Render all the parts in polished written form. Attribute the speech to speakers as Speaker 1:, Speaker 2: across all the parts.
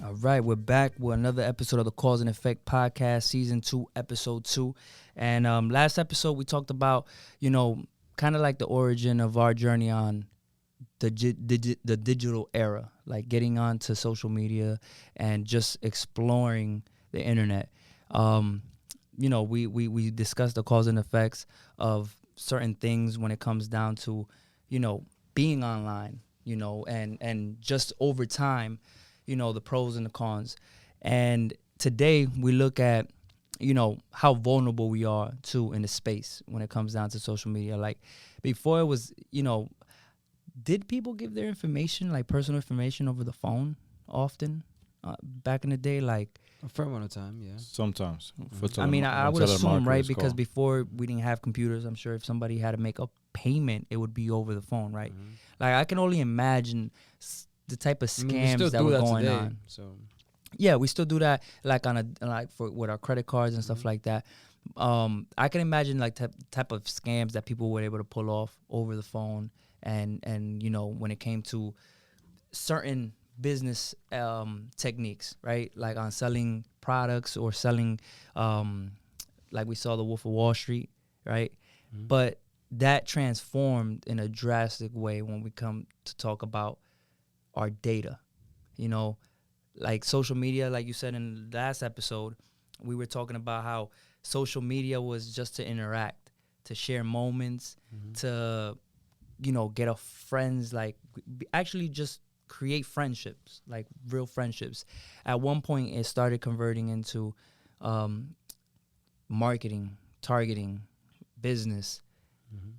Speaker 1: All right, we're back with another episode of the Cause and Effect podcast, Season 2, Episode 2. And last episode, we talked about, kind of like the origin of our journey on the digital era, like getting onto social media and just exploring the internet. We discussed the cause and effects of certain things when it comes down to, being online, and just over time, the pros and the cons. And today we look at, how vulnerable we are too in the space when it comes down to social media. Like before it was, did people give their information, like personal information, over the phone often back in the day? Like,
Speaker 2: A fair amount of time, yeah.
Speaker 3: Sometimes.
Speaker 1: I mean, I would assume, right? Because before we didn't have computers, I'm sure if somebody had to make a payment, it would be over the phone, right?
Speaker 2: Mm-hmm.
Speaker 1: Like, I can only imagine the type of scams that were going
Speaker 2: today,
Speaker 1: on.
Speaker 2: So
Speaker 1: Yeah, we still do that, like with our credit cards and stuff like that. I can imagine like type of scams that people were able to pull off over the phone, and when it came to certain business techniques, right? Like on selling products or selling, like we saw the Wolf of Wall Street, right?
Speaker 2: Mm-hmm.
Speaker 1: But that transformed in a drastic way when we come to talk about our data, like social media. Like you said in the last episode, we were talking about how social media was just to interact, to share moments, to, get a friends, like actually just create friendships, like real friendships. At one point, it started converting into marketing, targeting, business.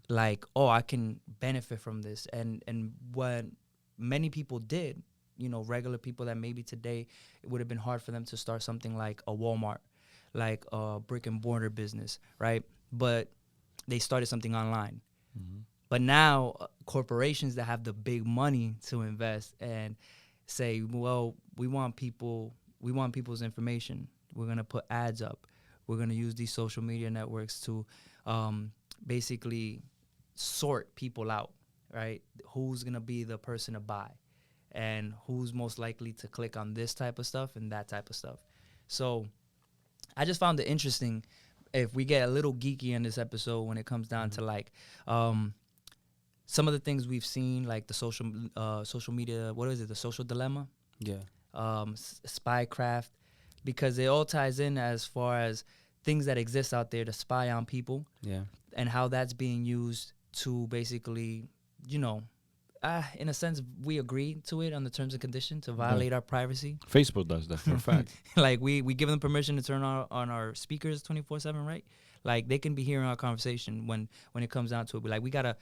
Speaker 1: Like, oh, I can benefit from this. And what many people did, regular people that maybe today it would have been hard for them to start something like a Walmart, like a brick and mortar business, right? But they started something online. But now corporations that have the big money to invest and say, well, we want people's information. We're going to put ads up. We're going to use these social media networks to basically sort people out, right? Who's going to be the person to buy and who's most likely to click on this type of stuff and that type of stuff. So I just found it interesting if we get a little geeky in this episode when it comes down to like some of the things we've seen, like the social media, what is it, the social dilemma?
Speaker 2: yeah,
Speaker 1: Spycraft, because it all ties in as far as things that exist out there to spy on people
Speaker 2: yeah.
Speaker 1: and how that's being used to basically, in a sense, we agree to it on the terms and conditions to violate our privacy.
Speaker 3: Facebook does that for a fact.
Speaker 1: Like we give them permission to turn on our speakers 24/7, right? Like they can be hearing our conversation when it comes down to it. But like we gotta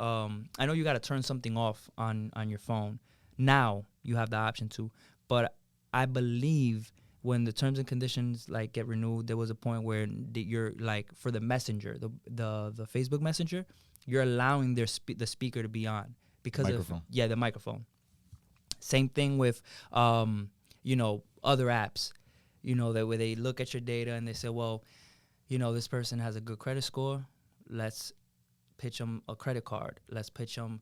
Speaker 1: I know you gotta turn something off on your phone. Now you have the option to, but I believe when the terms and conditions like get renewed, there was a point where you're like for the messenger, the Facebook Messenger, you're allowing the speaker to be on because
Speaker 3: Microphone.
Speaker 1: the microphone. Same thing with other apps, that where they look at your data and they say, well, this person has a good credit score. Let's pitch them a credit card. Let's pitch them,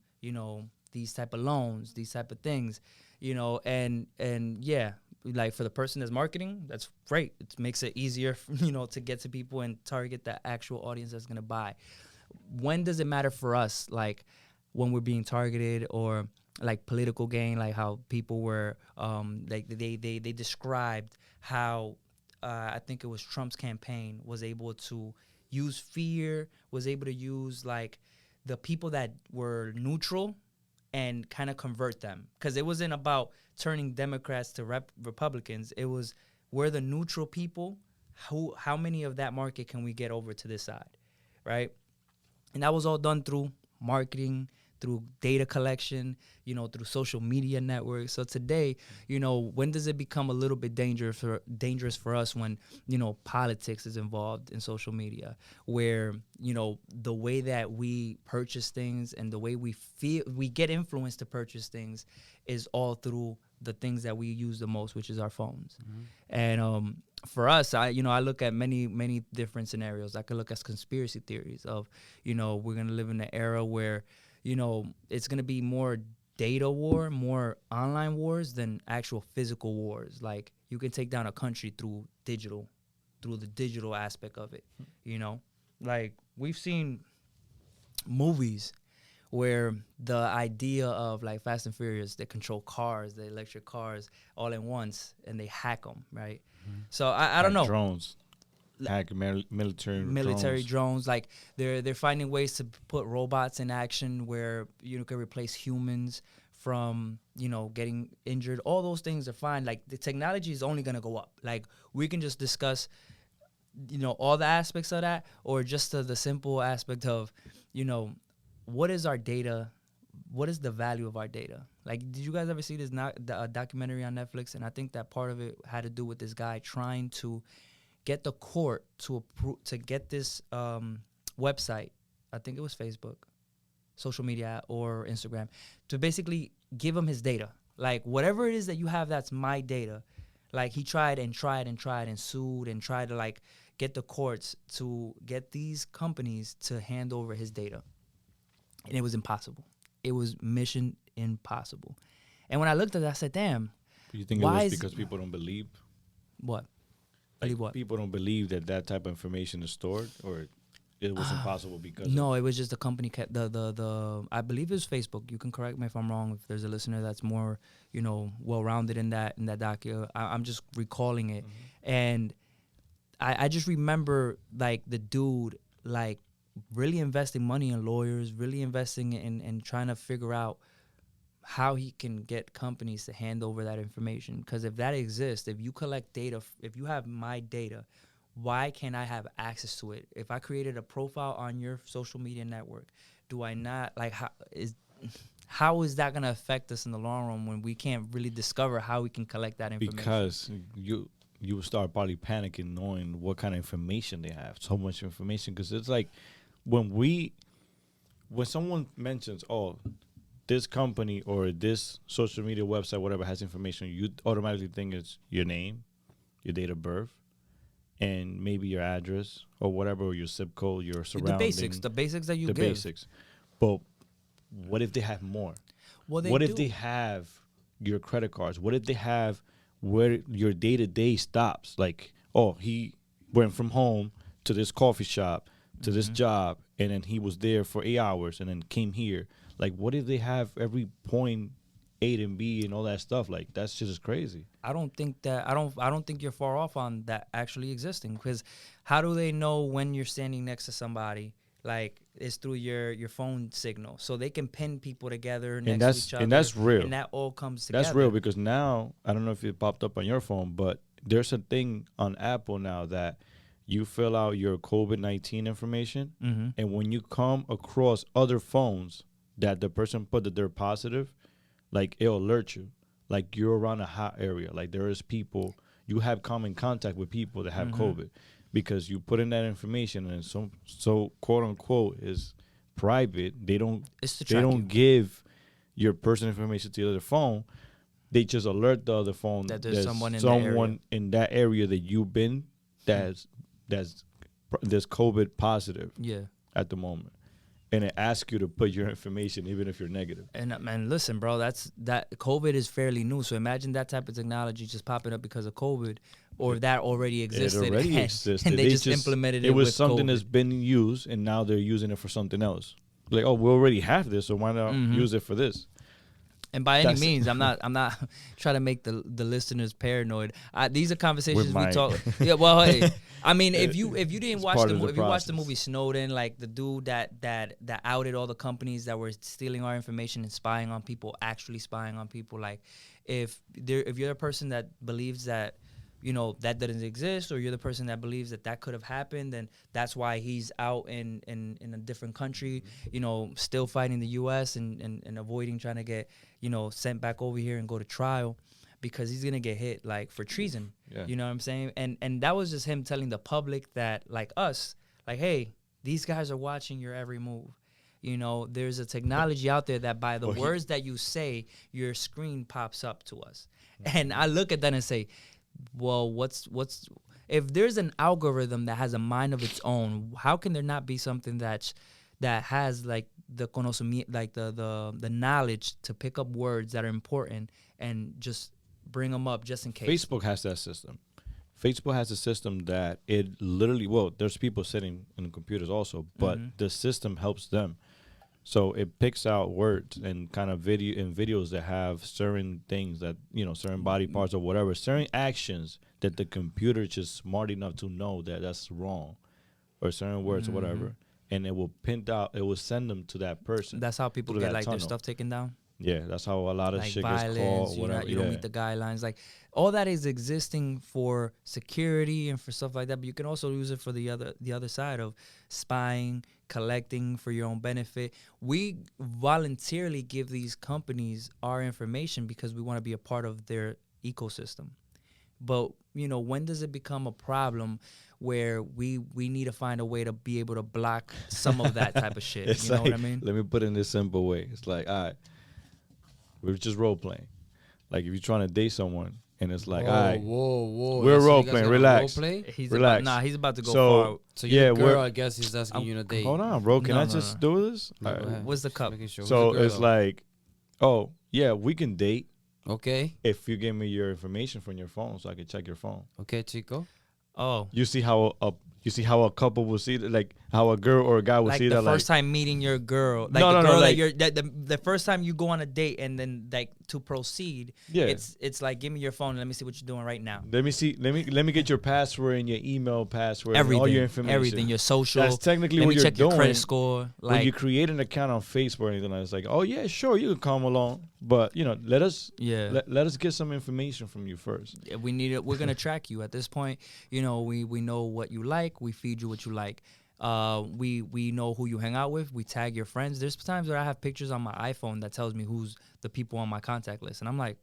Speaker 1: these type of loans, these type of things, and yeah, like for the person that's marketing, that's great. It makes it easier, to get to people and target the actual audience that's going to buy. When does it matter for us? Like when we're being targeted or like political gain, like how people were, like they described how, I think it was Trump's campaign was able to use fear, was able to use like the people that were neutral and kind of convert them. Because it wasn't about turning Democrats to Republicans. It was, we're the neutral people. How many of that market can we get over to this side, right? And that was all done through marketing, through data collection, through social media networks. So today, when does it become a little bit dangerous for us when, politics is involved in social media, where, the way that we purchase things and the way we feel, we get influenced to purchase things is all through the things that we use the most, which is our phones. And for us, I look at many different scenarios. I could look at conspiracy theories of, we're going to live in an era where, it's going to be more data war, more online wars than actual physical wars. Like you can take down a country through the digital aspect of it. You know, like we've seen movies where the idea of like Fast and Furious, they control cars, the electric cars all at once, and they hack them, right? So I don't know.
Speaker 2: Drones, hack military
Speaker 1: drones, like they're finding ways to put robots in action where you can replace humans from getting injured. All those things are fine. Like the technology is only gonna go up. Like we can just discuss all the aspects of that, or just the simple aspect of what is our data, what is the value of our data. Like, did you guys ever see this documentary on Netflix? And I think that part of it had to do with this guy trying to get the court to approve, to get this website, I think it was Facebook, social media, or Instagram, to basically give him his data. Like, whatever it is that you have, that's my data. Like, he tried and sued and tried to, like, get the courts to get these companies to hand over his data. And it was impossible. It was mission impossible. And when I looked at it, I said, damn.
Speaker 2: You think it was because people don't believe?
Speaker 1: What?
Speaker 2: Like,
Speaker 1: believe what?
Speaker 2: People don't believe that type of information is stored, or it was impossible because
Speaker 1: no, it was just the company kept the I believe it was Facebook. You can correct me if I'm wrong. If there's a listener that's more well-rounded in that docu, I'm just recalling it, and I just remember like the dude like really investing money in lawyers, really investing in trying to figure out how he can get companies to hand over that information. Because if that exists, if you collect data, if you have my data, why can't I have access to it? If I created a profile on your social media network, do I not, like, how is that going to affect us in the long run when we can't really discover how we can collect that information?
Speaker 2: Because you will start probably panicking knowing what kind of information they have. So much information. Because it's like when someone mentions, oh, this company or this social media website, whatever, has information, you automatically think it's your name, your date of birth, and maybe your address or whatever, or your zip code, your surrounding.
Speaker 1: The basics that you give.
Speaker 2: The basics. But what if they have more?
Speaker 1: Well,
Speaker 2: what if they have your credit cards? What if they have where your day-to-day stops? Like, oh, he went from home to this coffee shop, to this job, and then he was there for 8 hours and then came here. Like, what if they have every point A and B and all that stuff? Like, that's just crazy.
Speaker 1: I don't think you're far off on that actually existing, because how do they know when you're standing next to somebody? Like, it's through your phone signal, so they can pin people together next to each other.
Speaker 2: And that's real.
Speaker 1: And that all comes together.
Speaker 2: That's real, because now, I don't know if it popped up on your phone, but there's a thing on Apple now that you fill out your COVID-19 information, and when you come across other phones that the person put that they're positive, like, it'll alert you. Like, you're around a hot area. Like, there is people, you have common contact with people that have COVID, because you put in that information, and so quote unquote is private. They don't give your personal information to the other phone. They just alert the other phone
Speaker 1: that there's someone
Speaker 2: in that area that you've been that's COVID positive at the moment. And it asks you to put your information even if you're negative.
Speaker 1: And man, listen, bro, that COVID is fairly new. So imagine that type of technology just popping up because of COVID, or that already existed.
Speaker 2: It already existed.
Speaker 1: And they just implemented it.
Speaker 2: It was
Speaker 1: with
Speaker 2: something
Speaker 1: COVID.
Speaker 2: that's been used, and now they're using it for something else. Like, oh, we already have this, so why not use it for this?
Speaker 1: And by any means, I'm not trying to make the listeners paranoid. These are conversations we talk. Yeah, well, hey, I mean, if you didn't watch if you watched the movie Snowden, like the dude that outed all the companies that were stealing our information and spying on people, actually spying on people, like if you're a person that believes that that doesn't exist, or you're the person that believes that could have happened, then that's why he's out in a different country, still fighting the U.S. and avoiding trying to get, sent back over here and go to trial, because he's going to get hit, like, for treason. Yeah. You know what I'm saying? And that was just him telling the public that, like us, like, hey, these guys are watching your every move. There's a technology out there that by the words that you say, your screen pops up to us. And I look at that and say, well, what's if there's an algorithm that has a mind of its own, how can there not be something that's that has like the conocimiento, like the knowledge to pick up words that are important and just bring them up just in case.
Speaker 2: Facebook has that system. Facebook has a system that it literally, well, there's people sitting in the computers also, but the system helps them. So it picks out words and kind of videos that have certain things that, certain body parts or whatever, certain actions that the computer is just smart enough to know that that's wrong, or certain words or whatever. And it will it will send them to that person.
Speaker 1: That's how people
Speaker 2: through
Speaker 1: get
Speaker 2: that
Speaker 1: like their
Speaker 2: tunnel.
Speaker 1: stuff taken down.
Speaker 2: Yeah, that's how a lot of
Speaker 1: Like
Speaker 2: shit gets
Speaker 1: violence,
Speaker 2: caught, whatever.
Speaker 1: you don't meet the guidelines. Like all that is existing for security and for stuff like that. But you can also use it for the other side of spying, collecting for your own benefit. We voluntarily give these companies our information because we want to be a part of their ecosystem. But when does it become a problem where we need to find a way to be able to block some of that type of shit?
Speaker 2: It's
Speaker 1: You know
Speaker 2: like,
Speaker 1: what I mean?
Speaker 2: let me put it in this simple way. It's like, all right, we're just role playing. Like if you're trying to date someone and it's like, all right,
Speaker 3: whoa.
Speaker 2: we're
Speaker 3: That's
Speaker 2: role
Speaker 3: what you guys
Speaker 2: playing.
Speaker 3: gonna
Speaker 2: Relax.
Speaker 3: role play?
Speaker 2: Relax.
Speaker 1: He's about to go
Speaker 2: So,
Speaker 1: far.
Speaker 3: So you're
Speaker 2: Yeah,
Speaker 3: the girl,
Speaker 2: we're-
Speaker 3: I guess, he's asking you to date.
Speaker 2: Hold on, bro. Can
Speaker 1: No,
Speaker 2: I
Speaker 1: no,
Speaker 2: just
Speaker 1: no.
Speaker 2: do this?
Speaker 3: No,
Speaker 2: All
Speaker 3: go
Speaker 2: right.
Speaker 3: ahead.
Speaker 1: What's the
Speaker 3: Just
Speaker 1: cup?
Speaker 3: making sure. Who's
Speaker 2: So
Speaker 3: the girl,
Speaker 2: it's
Speaker 3: though?
Speaker 2: like, oh yeah, we can date
Speaker 3: Okay,
Speaker 2: if you give me your information from your phone, so I can check your phone.
Speaker 3: okay, Chico.
Speaker 1: Oh,
Speaker 2: You see how a couple will see that, like how a girl or a guy will
Speaker 1: like
Speaker 2: see
Speaker 1: the
Speaker 2: that,
Speaker 1: first time meeting your girl, like
Speaker 2: No,
Speaker 1: the
Speaker 2: no, no,
Speaker 1: girl that
Speaker 2: like-
Speaker 1: you're the first time you go on a date and then like to proceed,
Speaker 2: Yeah.
Speaker 1: it's like give me your phone and let me see what you're doing right now.
Speaker 2: Let me see. Let me get your password and your email password and all your information.
Speaker 1: everything, your social.
Speaker 2: That's technically
Speaker 1: let
Speaker 2: what
Speaker 1: me
Speaker 2: you're
Speaker 1: check your
Speaker 2: doing.
Speaker 1: credit score.
Speaker 2: When
Speaker 1: Like
Speaker 2: you create an account on Facebook or anything like that, it's like, oh yeah, sure, you can come along, but let us let us get some information from you first.
Speaker 1: we need it. We're gonna track you at this point. We know what you like. We feed you what you like. We know who you hang out with. We tag your friends. There's times where I have pictures on my iPhone that tells me who's the people on my contact list, and I'm like,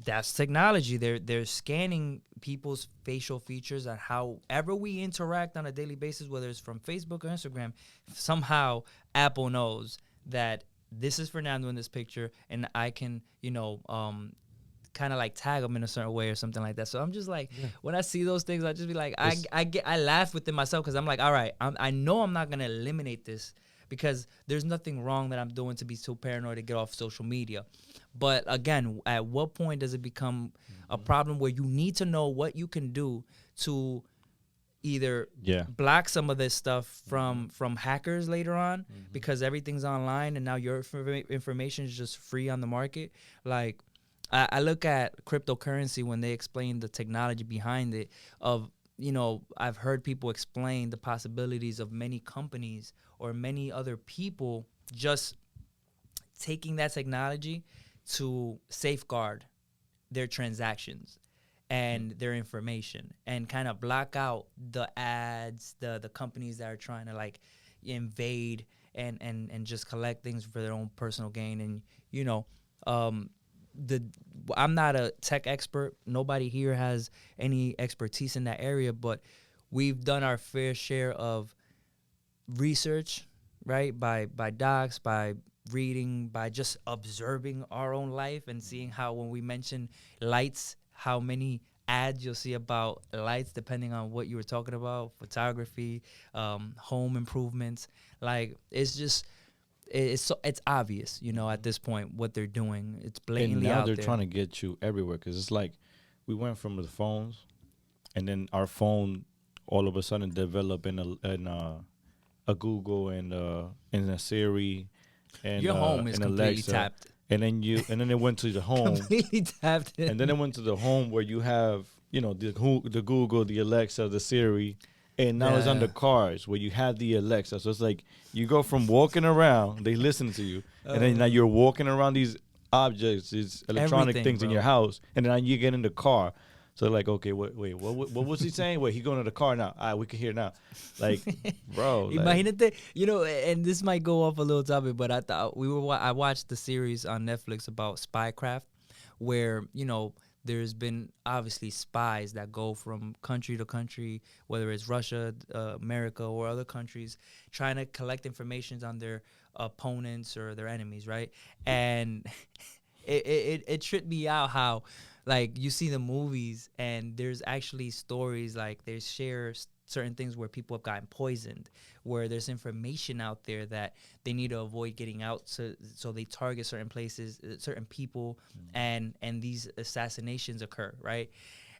Speaker 1: that's technology. They're scanning people's facial features and however we interact on a daily basis, whether it's from Facebook or Instagram. Somehow Apple knows that this is Fernando in this picture, and I can kind of like tag them in a certain way or something like that. So I'm just like, when I see those things, I just be like, I laugh within myself because I'm like, all right, I know I'm not gonna eliminate this because there's nothing wrong that I'm doing to be so paranoid to get off social media. But again, at what point does it become a problem where you need to know what you can do to either block some of this stuff from hackers later on because everything's online and now your information is just free on the market? Like, I look at cryptocurrency when they explain the technology behind it of, I've heard people explain the possibilities of many companies or many other people just taking that technology to safeguard their transactions and their information and kind of block out the ads, the companies that are trying to like invade and just collect things for their own personal gain. And, I'm not a tech expert. Nobody here has any expertise in that area, but we've done our fair share of research, right? By docs, by reading, by just observing our own life and seeing how when we mention lights, how many ads you'll see about lights depending on what you were talking about, photography, home improvements. Like it's obvious, at this point what they're doing. It's blatantly
Speaker 2: And now
Speaker 1: out
Speaker 2: they're
Speaker 1: there.
Speaker 2: trying to get you everywhere because it's like we went from the phones, and then our phone all of a sudden developed in a Google and a Siri, and
Speaker 1: Your home is
Speaker 2: and
Speaker 1: completely
Speaker 2: Alexa.
Speaker 1: tapped.
Speaker 2: And then it went to the home,
Speaker 1: Completely tapped in.
Speaker 2: and then it went to the home where you have the Google, the Alexa, the Siri. And now it's on the cars where you have the Alexa. So it's like you go from walking around, they listen to you, and then now you're walking around these objects, these electronic
Speaker 1: Everything,
Speaker 2: things in
Speaker 1: bro.
Speaker 2: your house, and then you get in the car. So like, okay, wait, what was he saying? Wait, he going to the car now. All right, we can hear now. Like, bro. Like,
Speaker 1: Imagínate, and this might go off a little topic, but I thought I watched the series on Netflix about spycraft, where there's been obviously spies that go from country to country, whether it's Russia, America, or other countries, trying to collect information on their opponents or their enemies, right? And it tripped me out how, like, you see the movies and there's actually stories, like they share certain things where people have gotten poisoned, where there's information out there that they need to avoid getting out, so they target certain places, certain people, and these assassinations occur, right?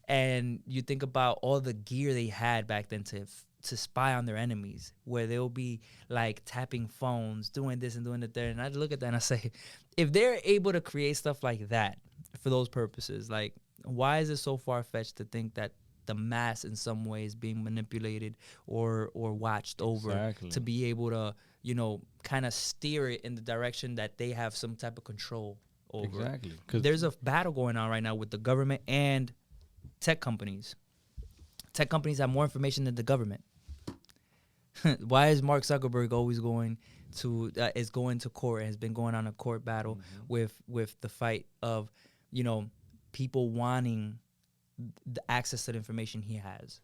Speaker 1: And you think about all the gear they had back then to spy on their enemies, where they'll be like tapping phones, doing this and doing that there. And I look at that and I say, if they're able to create stuff like that for those purposes, like, why is it so far-fetched to think that the mass in some way is being manipulated or watched over to be able to, you know, kind of steer it in the direction that they have some type of control over?
Speaker 2: Exactly.
Speaker 1: There's a battle going on right now with the government and tech companies. Tech companies have more information than the government. Why is Mark Zuckerberg always going to court and has been going on a court battle with the fight of, you know, people wanting the access to the information he has?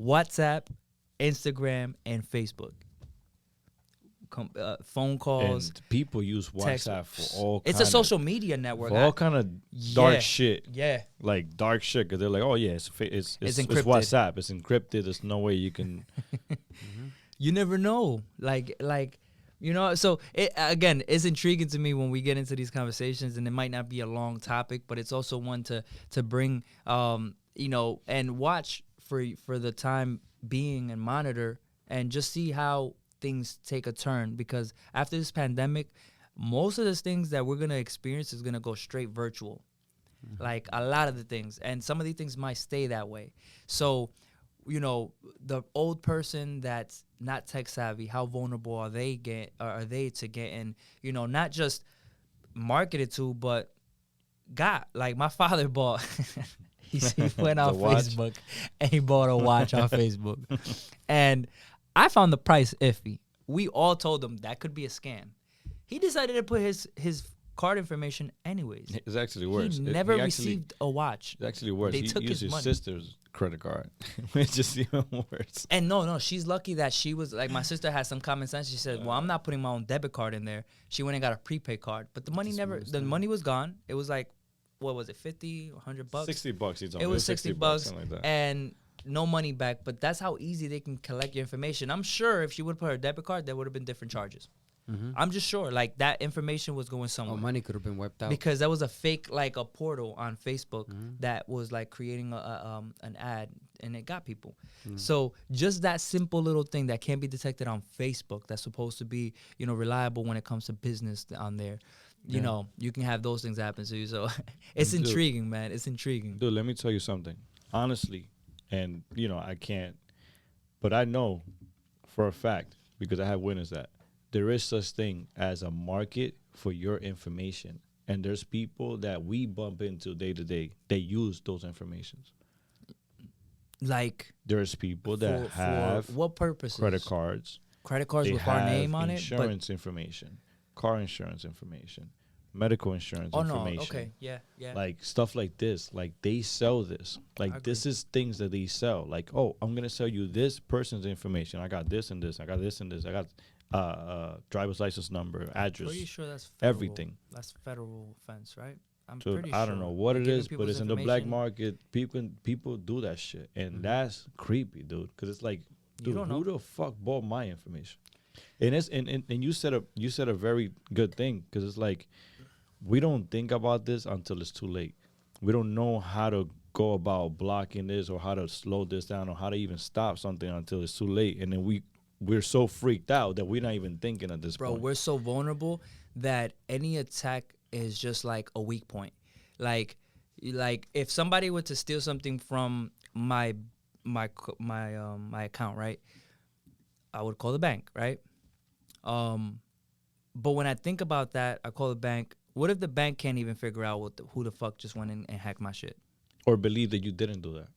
Speaker 1: WhatsApp, Instagram, and Facebook. Phone calls.
Speaker 2: And people use WhatsApp for all.
Speaker 1: It's a social media network.
Speaker 2: For all kind of dark shit.
Speaker 1: Yeah.
Speaker 2: Like dark shit, because they're like, oh yeah, it's
Speaker 1: encrypted.
Speaker 2: WhatsApp. It's encrypted. There's no way you can.
Speaker 1: You never know. Like you know. So again, it's intriguing to me when we get into these conversations, and it might not be a long topic, but it's also one to bring, you know, and watch for the time being and monitor and just see how things take a turn, because after this pandemic, most of the things that we're going to experience is going to go straight virtual. Like a lot of the things, and some of these things might stay that way. So, you know, the old person that's not tech savvy, how vulnerable are they to getting, you know, not just marketed to, but like my father bought he went on Facebook and he bought a watch on Facebook. And I found the price iffy. We all told him that could be a scam. He decided to put his card information anyways.
Speaker 2: It's actually worse.
Speaker 1: He never received a watch.
Speaker 2: It's actually worse.
Speaker 1: They
Speaker 2: He
Speaker 1: took
Speaker 2: used
Speaker 1: his
Speaker 2: his
Speaker 1: money.
Speaker 2: sister's credit card, which is just even worse.
Speaker 1: And no, she's lucky that she was like, my sister has some common sense. She said, well, I'm not putting my own debit card in there. She went and got a prepaid card, but the money money was gone. It was like, what was it, 50, 100 bucks?
Speaker 2: $60 he told me.
Speaker 1: It was 60 bucks,
Speaker 2: something like that.
Speaker 1: and no money back. But that's how easy they can collect your information. I'm sure if she would put her debit card, there would have been different charges. I'm just sure, like, that information was going somewhere.
Speaker 3: Oh, money could have been wiped out.
Speaker 1: Because that was a fake, like, a portal on Facebook that was, like, creating an ad, and it got people. So just that simple little thing that can't be detected on Facebook that's supposed to be, you know, reliable when it comes to business on there. You know, you can have those things happen to you. So it's intriguing, man. It's intriguing.
Speaker 2: Dude, let me tell you something. Honestly, and, you know, I can't, but I know for a fact, because I have witnessed that, there is such thing as a market for your information. And there's people that we bump into day to day. They use those informations.
Speaker 1: Like,
Speaker 2: there's people that have
Speaker 1: for what purposes?
Speaker 2: credit cards.
Speaker 1: Credit cards
Speaker 2: They
Speaker 1: with our
Speaker 2: have
Speaker 1: name on it.
Speaker 2: insurance information, car insurance information, medical insurance
Speaker 1: Oh no,
Speaker 2: information.
Speaker 1: okay, yeah.
Speaker 2: Like stuff like this. Like they sell this. Like this is things that they sell. Like, oh, I'm gonna sell you this person's information. I got this and this. I got this and this. I got driver's license number, address,
Speaker 1: Pretty sure that's federal.
Speaker 2: everything.
Speaker 1: That's federal offense, right? I'm
Speaker 2: So
Speaker 1: pretty
Speaker 2: I
Speaker 1: sure.
Speaker 2: don't know what it
Speaker 1: Giving
Speaker 2: is, but
Speaker 1: people's
Speaker 2: it's in the black
Speaker 1: information.
Speaker 2: market. People do that shit, and that's creepy, dude. Because it's like, dude,
Speaker 1: don't
Speaker 2: who
Speaker 1: know.
Speaker 2: the fuck bought my information? And it's and you said a very good thing, because it's like, we don't think about this until it's too late. We don't know how to go about blocking this, or how to slow this down, or how to even stop something until it's too late. And then we're so freaked out that we're not even thinking at this
Speaker 1: Bro,
Speaker 2: point.
Speaker 1: we're so vulnerable that any attack is just like a weak point. Like if somebody were to steal something from my account, right? I would call the bank, right? But when I think about that, I call the bank. What if the bank can't even figure out who the fuck just went in and hacked my shit?
Speaker 2: Or believe that you didn't do that.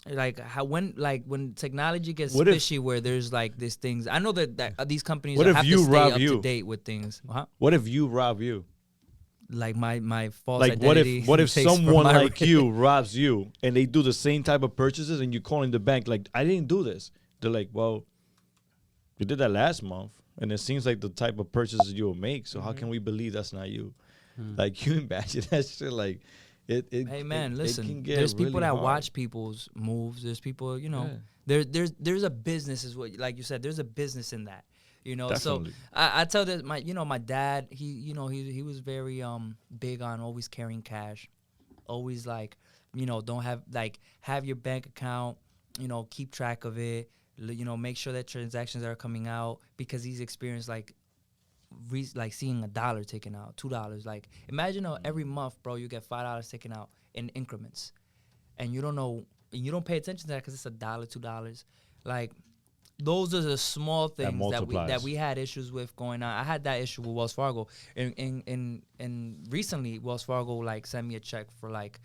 Speaker 1: Like when technology gets
Speaker 2: What if-
Speaker 1: fishy, where there's like these things. I know that these companies
Speaker 2: What if
Speaker 1: have
Speaker 2: you
Speaker 1: to stay
Speaker 2: rob
Speaker 1: up
Speaker 2: you?
Speaker 1: to date with things. Huh?
Speaker 2: What if you rob you?
Speaker 1: Like my false
Speaker 2: Like
Speaker 1: identity.
Speaker 2: what if
Speaker 1: takes from
Speaker 2: someone
Speaker 1: my
Speaker 2: like you robs you, and they do the same type of purchases, and you calling the bank like, I didn't do this. They're like, well, you did that last month, and it seems like the type of purchases you will make. So how can we believe that's not you? Like, you imagine that shit? Like,
Speaker 1: Hey man,
Speaker 2: it
Speaker 1: listen.
Speaker 2: can get
Speaker 1: There's people
Speaker 2: really
Speaker 1: that
Speaker 2: hard.
Speaker 1: watch people's moves. There's people,
Speaker 2: Yeah,
Speaker 1: there's a business, is what, like you said. There's a business in that, So
Speaker 2: definitely.
Speaker 1: I tell this, my dad. He was very big on always carrying cash, always like, don't have your bank account, keep track of it. Make sure that transactions are coming out, because he's experienced like seeing $1 taken out, $2. Like, imagine every month, bro, you get $5 taken out in increments, and you don't know, and you don't pay attention to that because it's $1, $2. Like, those are the small things that
Speaker 2: multiplies.
Speaker 1: we had issues with going on. I had that issue with Wells Fargo, and recently Wells Fargo like sent me a check for like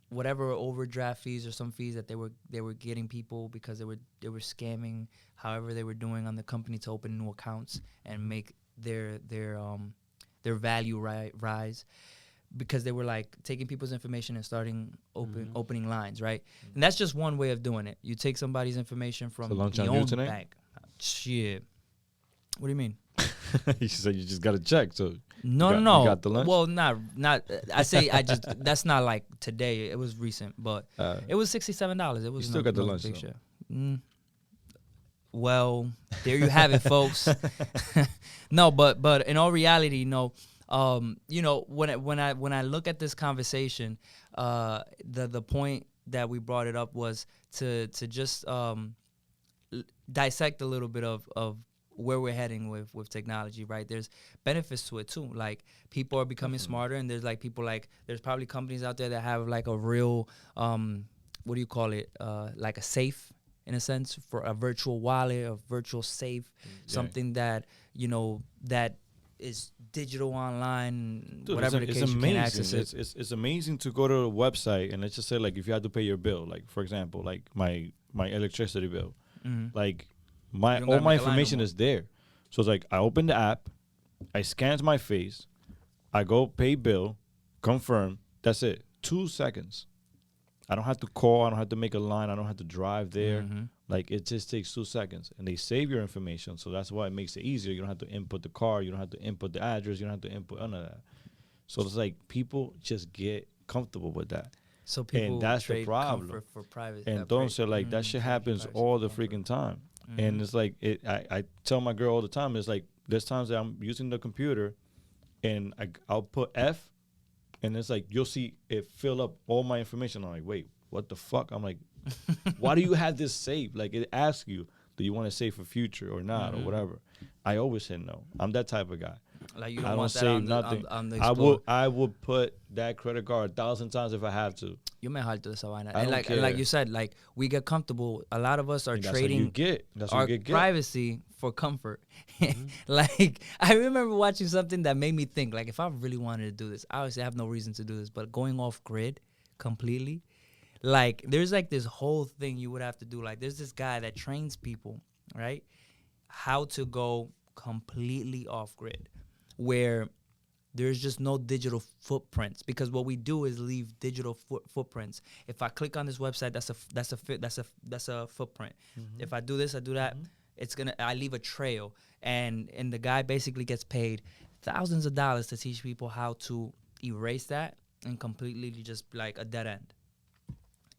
Speaker 1: whatever overdraft fees or some fees that they were getting people, because they were scamming, however they were doing on the company to open new accounts and make their value rise, because they were like taking people's information and starting opening lines, right? And that's just one way of doing it. You take somebody's information from
Speaker 2: So lunch
Speaker 1: the
Speaker 2: on you
Speaker 1: own
Speaker 2: tonight?
Speaker 1: bank. Shit. What do you mean?
Speaker 2: You said you just got to check. So
Speaker 1: No,
Speaker 2: you
Speaker 1: no.
Speaker 2: got the lunch?
Speaker 1: Well, not. I say I just. That's not like today. It was recent, but it was $67. It was.
Speaker 2: still got the lunch,
Speaker 1: big
Speaker 2: though.
Speaker 1: shit. Well, there you have it, folks. No, but in all reality, no. When I look at this conversation, the point that we brought it up was to just dissect a little bit of where we're heading with technology, right? There's benefits to it too. Like, people are becoming smarter, and there's like people like, there's probably companies out there that have like a real what do you call it? Like a safe, in a sense, for a virtual wallet, a virtual safe, something that that is digital online,
Speaker 2: Dude,
Speaker 1: whatever the case, you can access it.
Speaker 2: It's amazing to go to a website and let's just say, like, if you had to pay your bill, like for example, like my electricity bill, like
Speaker 1: You don't
Speaker 2: all
Speaker 1: gotta
Speaker 2: my
Speaker 1: make a line no
Speaker 2: information
Speaker 1: more.
Speaker 2: is there. So it's like I open the app, I scans my face, I go pay bill, confirm. That's it. 2 seconds. I don't have to call. I don't have to make a line. I don't have to drive there. Like, it just takes 2 seconds, and they save your information. So that's why it makes it easier. You don't have to input the car. You don't have to input the address. You don't have to input none of that. So it's like people just get comfortable with that.
Speaker 1: So people
Speaker 2: And that's the
Speaker 1: trade
Speaker 2: problem.
Speaker 1: comfort for privacy.
Speaker 2: And don't say, like, that shit happens all the freaking time. And it's like, I tell my girl all the time, it's like, there's times that I'm using the computer and I'll put F, and it's like, you'll see it fill up all my information. I'm like, wait, what the fuck? I'm like, why do you have this saved? Like, it asks you, do you want to save for future or not, or whatever. I always say no. I'm that type of guy.
Speaker 1: Like, you
Speaker 2: I
Speaker 1: don't
Speaker 2: don't
Speaker 1: want that
Speaker 2: save
Speaker 1: on the,
Speaker 2: nothing.
Speaker 1: on the
Speaker 2: I
Speaker 1: Explorer.
Speaker 2: would put that credit card 1,000 times if I have to.
Speaker 1: Yo me harto de esa vaina.
Speaker 2: I
Speaker 1: And
Speaker 2: don't
Speaker 1: like, and like
Speaker 2: care.
Speaker 1: you said, like, we get comfortable. A lot of us are
Speaker 2: And that's what
Speaker 1: trading
Speaker 2: you get. That's
Speaker 1: our
Speaker 2: what you get.
Speaker 1: privacy for comfort. Like, I remember watching something that made me think, like, if I really wanted to do this, obviously I have no reason to do this, but going off grid completely, like, there's like this whole thing you would have to do. Like, there's this guy that trains people, right, how to go completely off grid, where there's just no digital footprints, because what we do is leave digital footprints. If I click on this website, that's a footprint. If I do this, I do that, I leave a trail, and the guy basically gets paid thousands of dollars to teach people how to erase that and completely just like a dead end.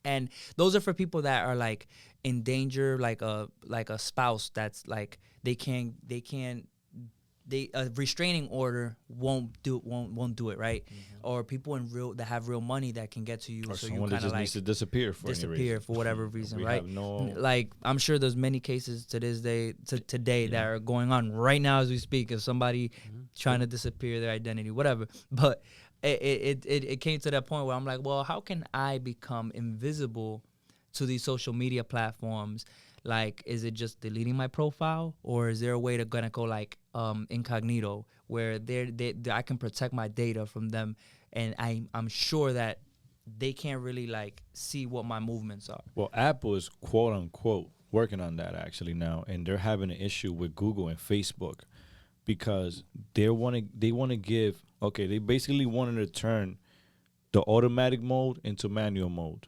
Speaker 1: And those are for people that are like in danger, like a spouse that's like a restraining order won't do it, right? Or people that have real money that can get to you,
Speaker 2: Or
Speaker 1: so you
Speaker 2: someone that
Speaker 1: kind of
Speaker 2: just
Speaker 1: like
Speaker 2: needs to disappear for any reason.
Speaker 1: for whatever reason,
Speaker 2: We
Speaker 1: right?
Speaker 2: have no-
Speaker 1: Like, I'm sure there's many cases to this day, today that are going on right now as we speak, of somebody trying to disappear their identity, whatever. But it came to that point where I'm like, well, how can I become invisible to these social media platforms? Like, is it just deleting my profile, or is there a way to gonna go like incognito, where I can protect my data from them, and I'm sure that they can't really like see what my movements are.
Speaker 2: Well, Apple is quote unquote working on that actually now, and they're having an issue with Google and Facebook because they want to give. Okay, they basically wanted to turn the automatic mode into manual mode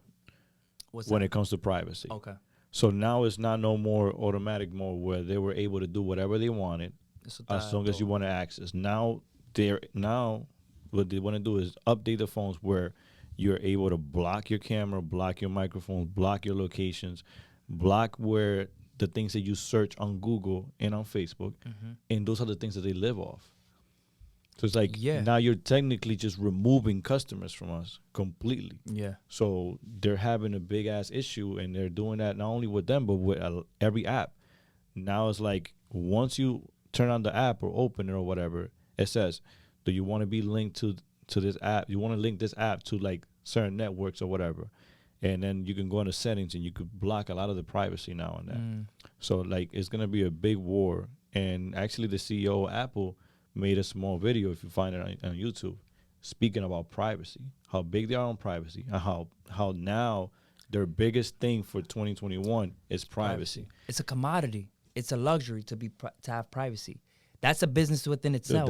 Speaker 2: when it comes to privacy.
Speaker 1: Okay.
Speaker 2: So now it's not no more automatic mode where they were able to do whatever they wanted as long as you want to access. Now what they want to do is update the phones where you're able to block your camera, block your microphone, block your locations, block where the things that you search on Google and on Facebook, and those are the things that they live off. So it's like now you're technically just removing customers from us completely.
Speaker 1: Yeah.
Speaker 2: So they're having a big ass issue, and they're doing that not only with them but with every app. Now it's like once you turn on the app or open it or whatever, it says, "Do you want to be linked to this app? You want to link this app to like certain networks or whatever?" And then you can go into settings and you could block a lot of the privacy now and then. So like it's gonna be a big war. And actually, the CEO of Apple made a small video, if you find it on YouTube, speaking about privacy, how big they are on privacy, and how now their biggest thing for 2021 is privacy.
Speaker 1: It's a commodity. It's a luxury to have privacy. That's a business within itself.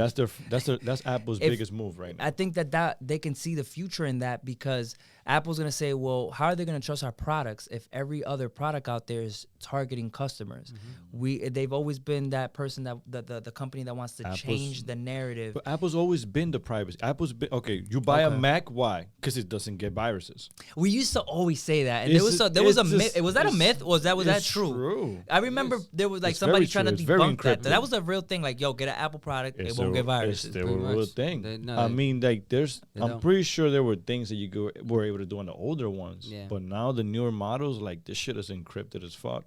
Speaker 2: That's Apple's biggest move right now.
Speaker 1: I think that they can see the future in that, because Apple's going to say, well, how are they going to trust our products if every other product out there is targeting customers? They've always been that person, that the company that wants to change the narrative.
Speaker 2: But Apple's always been the privacy. Apple's been, okay, you buy a Mac, why? Because it doesn't get viruses.
Speaker 1: We used to always say that, and there was a myth. Was that a myth, or was that true? I remember there was like somebody trying to debunk that. That was a real thing. Like, yo, get an Apple product, it won't get viruses.
Speaker 2: It's still a real thing. I mean, like, I'm pretty sure there were things that you were able to do on the older ones. Yeah. But now the newer models, like, this shit is encrypted as fuck.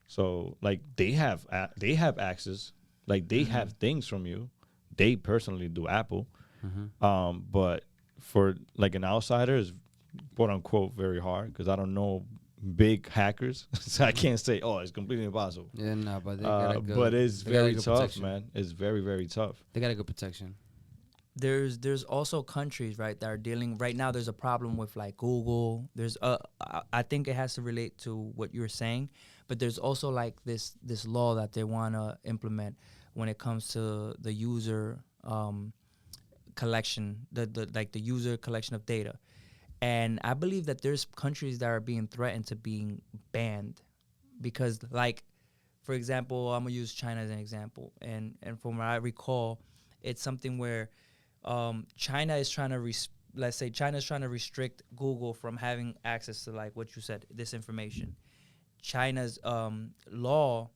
Speaker 2: So, like, they have access. Like, they have things from you. They personally do, Apple. But for, like, an outsider, it's, quote-unquote, very hard, because I don't know big hackers, so I can't say, oh, it's completely impossible.
Speaker 3: Yeah, no, but they gotta go.
Speaker 2: But it's very tough, man. It's very, very tough.
Speaker 3: They got a good protection.
Speaker 1: There's also countries, right, that are dealing right now. There's a problem with like Google. There's I think it has to relate to what you're saying, but there's also like this law that they want to implement when it comes to the user collection, the user collection of data. And I believe that there's countries that are being threatened to being banned because, like, for example, I'm going to use China as an example. And from what I recall, it's something where China is trying to, let's say China's trying to restrict Google from having access to, like what you said, this information. China's law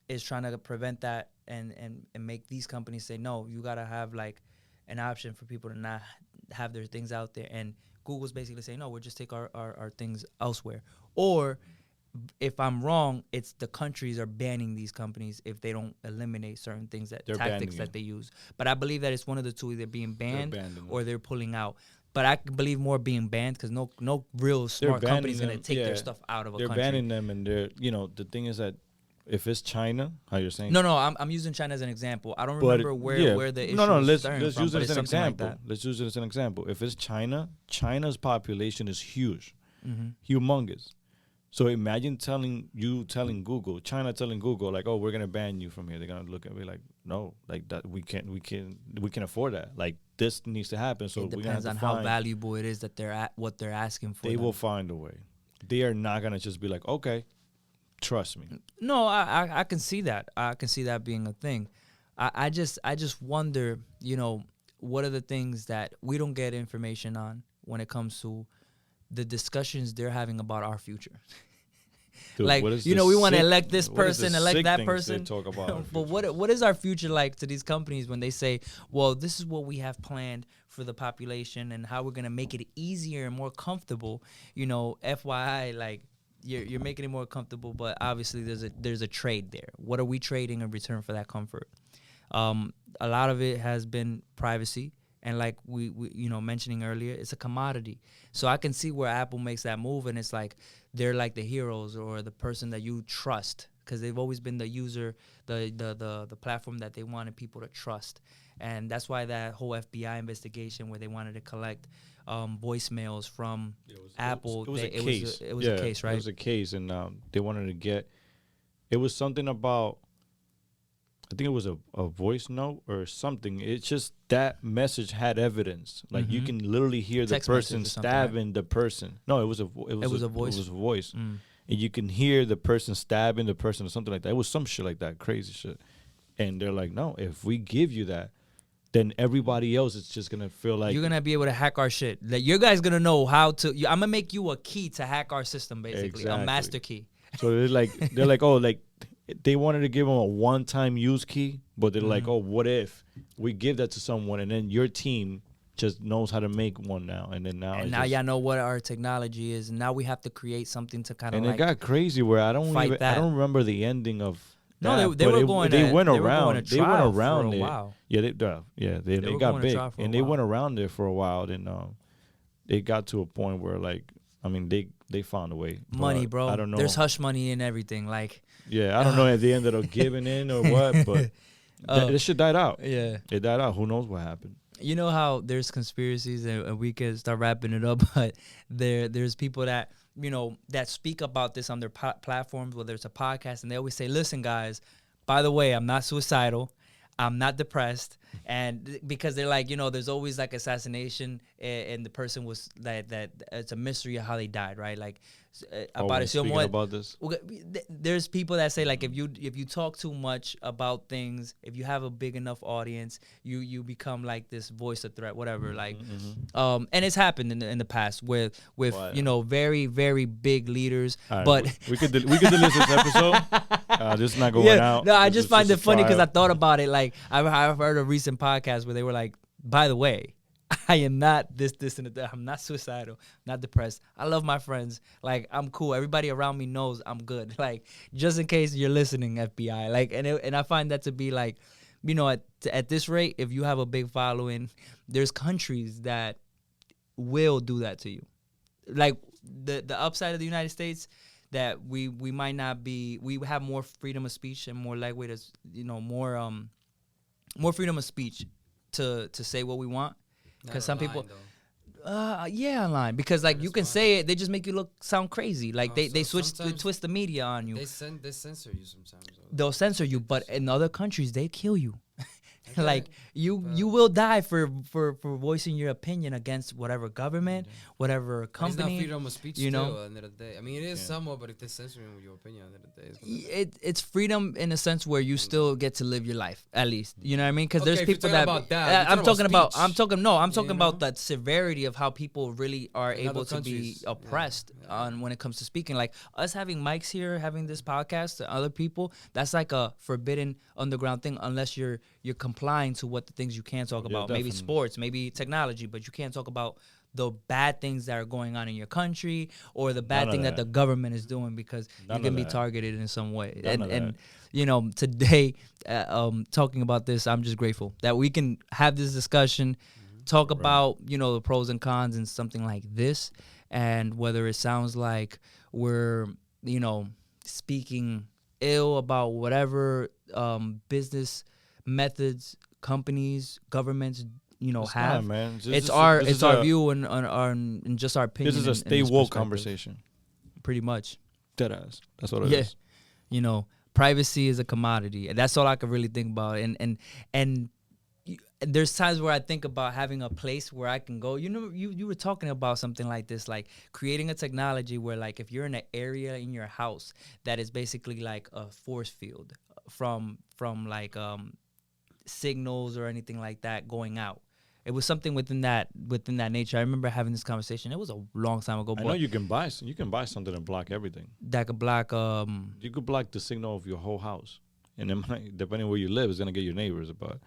Speaker 1: is trying to prevent that and make these companies say, no, you got to have, like, an option for people to not have their things out there. And Google's basically saying, no, we'll just take our things elsewhere. Or if I'm wrong, it's the countries are banning these companies if they don't eliminate certain things, tactics that they use. But I believe that it's one of the two, either being banned or they're pulling out. But I believe more being banned, because no real smart company is going to take their stuff out of a country.
Speaker 2: They're banning them, and the thing is that if it's China, how you're saying?
Speaker 1: No, I'm using China as an example. I don't remember where the issue is starting
Speaker 2: let's
Speaker 1: from,
Speaker 2: use it as an example.
Speaker 1: Like
Speaker 2: let's use it as an example. If it's China, China's population is huge, humongous. So imagine telling Google, China telling Google, like, oh, we're gonna ban you from here. They're gonna look at me like, no, like that we can afford that. Like, this needs to happen. So
Speaker 1: it depends on how valuable it is that what they're asking for.
Speaker 2: They will find a way. They are not gonna just be like, okay. Trust me.
Speaker 1: No, I can see that. I can see that being a thing. I just wonder, what are the things that we don't get information on when it comes to the discussions they're having about our future. Dude, like, we want to elect this person, elect that person.
Speaker 2: Talk about
Speaker 1: but what is our future like to these companies when they say, well, this is what we have planned for the population and how we're going to make it easier and more comfortable, FYI, like, You're making it more comfortable, but obviously there's a trade there. What are we trading in return for that comfort? A lot of it has been privacy, and like we mentioning earlier, it's a commodity. So I can see where Apple makes that move, and it's like they're like the heroes or the person that you trust, because they've always been the user, the platform that they wanted people to trust, and that's why that whole FBI investigation where they wanted to collect voicemails from Apple.
Speaker 2: It was a case.
Speaker 1: It was a case, right?
Speaker 2: It was a case, and they wanted to get. It was something about. I think it was a voice note or something. It's just that message had evidence. Like you can literally hear the person stabbing the person. No, it was a voice. It was a voice, and you can hear the person stabbing the person or something like that. It was some shit like that, crazy shit. And they're like, no, if we give you that, then everybody else is just gonna feel like
Speaker 1: you're gonna be able to hack our shit. Like you guys gonna know how to. I'm gonna make you a key to hack our system, basically, a master key.
Speaker 2: So they're like, oh, like they wanted to give them a one-time use key, but they're like, oh, what if we give that to someone and then your team just knows how to make one now, and then now
Speaker 1: y'all know what our technology is. And now we have to create something to kind of.
Speaker 2: And it got crazy where I don't remember the ending of.
Speaker 1: No,
Speaker 2: that,
Speaker 1: they were going.
Speaker 2: They went
Speaker 1: around.
Speaker 2: They went around
Speaker 1: for a
Speaker 2: it.
Speaker 1: while.
Speaker 2: Yeah, they got big, and they went around there for a while. Then they got to a point where like, I mean, they found a way.
Speaker 1: Money, bro.
Speaker 2: I don't know.
Speaker 1: There's hush money and everything. Like,
Speaker 2: yeah, I don't know if they ended up giving in or what, but this shit died out.
Speaker 1: Yeah,
Speaker 2: it died out. Who knows what happened?
Speaker 1: You know how there's conspiracies, and we can start wrapping it up, but there's people that that speak about this on their platforms, whether it's a podcast, and they always say, "Listen, guys, by the way, I'm not suicidal, I'm not depressed," and because they're like, there's always like assassination, and the person was that it's a mystery of how they died, right? Like about
Speaker 2: this.
Speaker 1: There's people that say like if you talk too much about things, if you have a big enough audience, you become like this voice of threat, whatever. Like, and it's happened in the past with very very big leaders. Right, but
Speaker 2: we could delete this episode. This is not going out.
Speaker 1: No, I just find it funny because I thought about it. Like I've heard a recent podcast where they were like, by the way, I am not this, and that. I'm not suicidal, not depressed. I love my friends. Like, I'm cool. Everybody around me knows I'm good. Like, just in case you're listening, FBI. Like, and I find that to be like, at this rate, if you have a big following, there's countries that will do that to you. Like, the upside of the United States, that we might not be. We have more freedom of speech and more leeway to, more freedom of speech to say what we want. Because some people, online. Because like you can say it, they just make you sound crazy. Like they twist the media on you.
Speaker 3: They censor you sometimes.
Speaker 1: They'll censor you, but in other countries they kill you. Like you will die for voicing your opinion against whatever government, whatever company.
Speaker 3: It's not freedom of speech, still, at the end of the day. I mean, it is somewhat, but if they're censoring your opinion at the end of the day,
Speaker 1: it's freedom in a sense where you still get to live your life, at least. You know what I mean? Because there's people that I'm talking about the severity of how people really are able to be oppressed on when it comes to speaking. Like us having mics here, having this podcast to other people, that's like a forbidden underground thing unless you're complying to what the things you can talk about. Maybe sports, maybe technology, but you can't talk about the bad things that are going on in your country or the bad thing that the government is doing, because you can be targeted in some way. And today, talking about this, I'm just grateful that we can have this discussion, talk about, the pros and cons and something like this, and whether it sounds like we're, speaking ill about whatever business methods, companies, governments, have.
Speaker 2: Not, man.
Speaker 1: It's our view and just our opinion.
Speaker 2: This is a stay woke conversation.
Speaker 1: Pretty much.
Speaker 2: Deadass. That's what it is.
Speaker 1: Privacy is a commodity. And that's all I could really think about. And there's times where I think about having a place where I can go. You were talking about something like this, like creating a technology where, like, if you're in an area in your house that is basically like a force field from like signals or anything like that going out. It was something within that nature. I remember having this conversation. It was a long time ago.
Speaker 2: I know you can buy something and block everything.
Speaker 1: That could block.
Speaker 2: You could block the signal of your whole house, and then depending where you live, it's gonna get your neighbors. But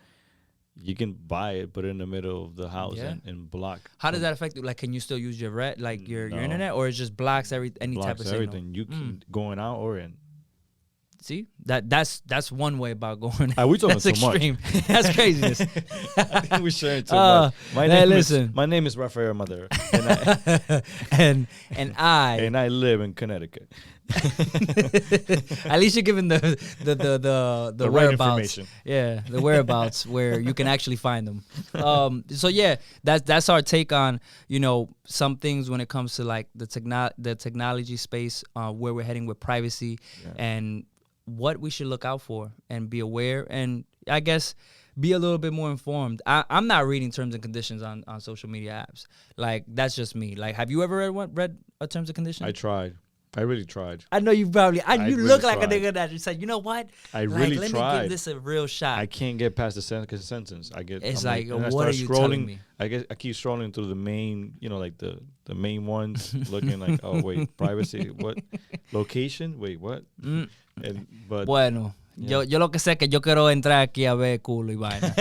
Speaker 2: you can buy it, put it in the middle of the house, and block.
Speaker 1: How does that affect you? Like, can you still use your your internet, or it just blocks any type of signal?
Speaker 2: Everything. You can going out or in.
Speaker 1: See, that's one way about going.
Speaker 2: We talking
Speaker 1: that's
Speaker 2: so
Speaker 1: extreme.
Speaker 2: Much.
Speaker 1: That's craziness.
Speaker 2: I think we sharing too much. My name is Rafael Madera,
Speaker 1: and
Speaker 2: I live in Connecticut.
Speaker 1: At least you're giving the
Speaker 2: right
Speaker 1: whereabouts.
Speaker 2: Information.
Speaker 1: Yeah, the whereabouts where you can actually find them. So yeah, that's our take on some things when it comes to like the technology space, where we're heading with privacy and what we should look out for and be aware, and I guess be a little bit more informed. I'm not reading terms and conditions on social media apps. Like, that's just me. Like, have you ever read a terms and conditions?
Speaker 2: I tried. I really tried.
Speaker 1: I know you probably. You
Speaker 2: really
Speaker 1: look like
Speaker 2: tried.
Speaker 1: a nigga that just said, you know what?
Speaker 2: I really
Speaker 1: let
Speaker 2: tried.
Speaker 1: me give this a real shot.
Speaker 2: I can't get past the second sentence.
Speaker 1: It's
Speaker 2: I'm
Speaker 1: like,
Speaker 2: and I
Speaker 1: what are
Speaker 2: start
Speaker 1: you
Speaker 2: scrolling,
Speaker 1: telling me?
Speaker 2: I keep scrolling through the main, like the main ones, looking like, oh wait, privacy, what, location, wait, what, but
Speaker 1: bueno.
Speaker 2: yeah.
Speaker 1: Yo lo que sé que yo quiero entrar aquí a ver culo y vaina.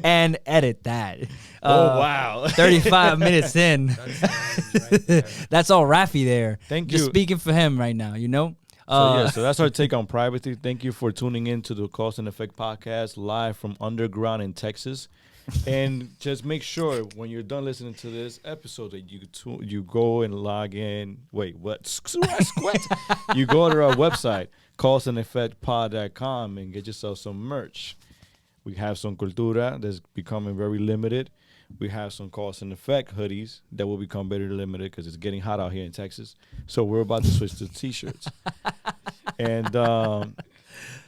Speaker 1: And edit that.
Speaker 2: Oh, wow.
Speaker 1: 35 minutes in.
Speaker 3: Right there.
Speaker 1: That's all Rafi there.
Speaker 2: Thank
Speaker 1: Just
Speaker 2: you.
Speaker 1: speaking for him right now, you know?
Speaker 2: So that's our take on privacy. Thank you for tuning in to the Cause and Effect podcast live from underground in Texas. And just make sure when you're done listening to this episode that you go and log in. Wait, what? You go to our website, causeandeffectpod.com, and get yourself some merch. We have some cultura that's becoming very limited. We have some Cause and Effect hoodies that will become very limited because it's getting hot out here in Texas. So we're about to switch to T-shirts. And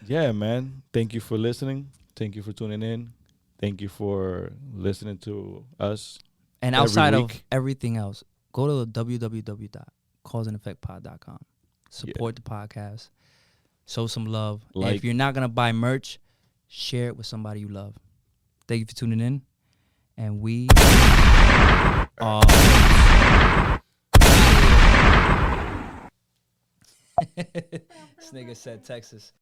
Speaker 2: yeah, man, thank you for listening. Thank you for tuning in. Thank you for listening to us.
Speaker 1: And outside of everything else, go to www.causeandeffectpod.com. Support the podcast. Show some love. And if you're not going to buy merch, share it with somebody you love. Thank you for tuning in. And we are... This nigga said Texas.